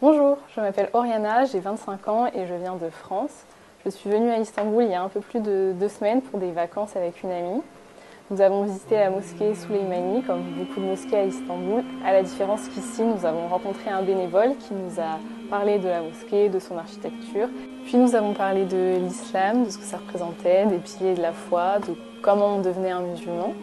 Bonjour, je m'appelle Oriana, j'ai 25 ans et je viens de France. Je suis venue à Istanbul il y a un peu plus de 2 semaines pour des vacances avec une amie. Nous avons visité la mosquée Süleymani, comme beaucoup de mosquées à Istanbul. À la différence qu'ici, nous avons rencontré un bénévole qui nous a parlé de la mosquée, de son architecture. Puis nous avons parlé de l'islam, de ce que ça représentait, des piliers de la foi, de comment on devenait un musulman.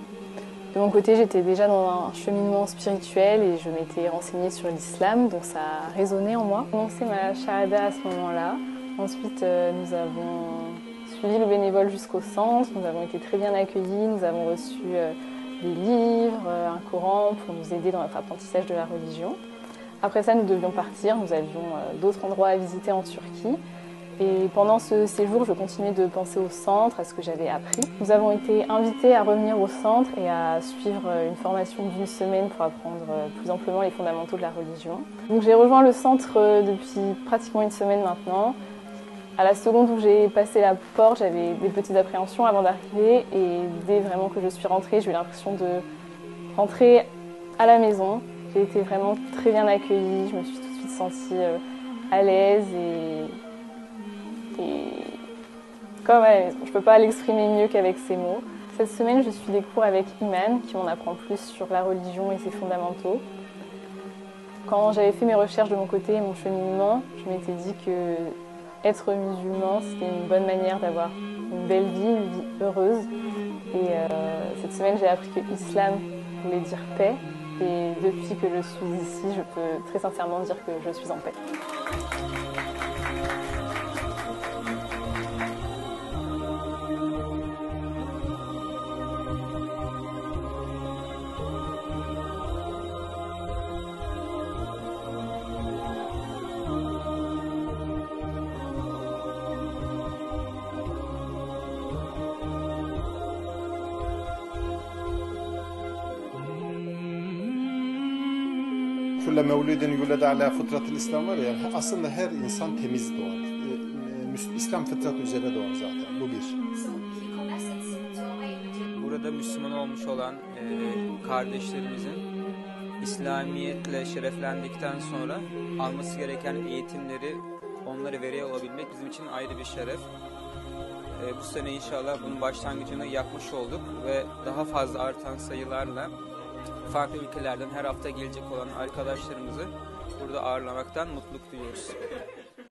De mon côté, j'étais déjà dans un cheminement spirituel et je m'étais renseignée sur l'islam, donc ça a résonné en moi. J'ai commencé ma shahada à ce moment-là. Ensuite, nous avons suivi le bénévole jusqu'au centre, nous avons été très bien accueillis, nous avons reçu des livres, un Coran pour nous aider dans notre apprentissage de la religion. Après ça, nous devions partir, nous avions d'autres endroits à visiter en Turquie. Et pendant ce séjour, je continuais de penser au centre, à ce que j'avais appris. Nous avons été invités à revenir au centre et à suivre une formation d'1 semaine pour apprendre plus amplement les fondamentaux de la religion. Donc j'ai rejoint le centre depuis pratiquement 1 semaine maintenant. À la seconde où j'ai passé la porte, j'avais des petites appréhensions avant d'arriver et dès vraiment que je suis rentrée, j'ai eu l'impression de rentrer à la maison. J'ai été vraiment très bien accueillie, je me suis tout de suite sentie à l'aise et comme à la maison. Je ne peux pas l'exprimer mieux qu'avec ces mots. Cette semaine, je suis des cours avec Iman, qui m'en apprend plus sur la religion et ses fondamentaux. Quand j'avais fait mes recherches de mon côté et mon cheminement, je m'étais dit que être musulman, c'était une bonne manière d'avoir une belle vie, une vie heureuse. Et cette semaine, j'ai appris que l'islam voulait dire paix. Et depuis que je suis ici, je peux très sincèrement dire que je suis en paix. Kulle mevludin yulede ala fıtratil İslam var ya, aslında her insan temiz doğar. İslam fıtrat üzere doğar zaten. Bu bir. Burada Müslüman olmuş olan kardeşlerimizin İslamiyetle şereflendikten sonra alması gereken eğitimleri onlara veriyor olabilmek bizim için ayrı bir şeref. Bu sene inşallah bunun başlangıcını yapmış olduk ve daha fazla artan sayılarla farklı ülkelerden her hafta gelecek olan arkadaşlarımızı burada ağırlamaktan mutluluk duyuyoruz.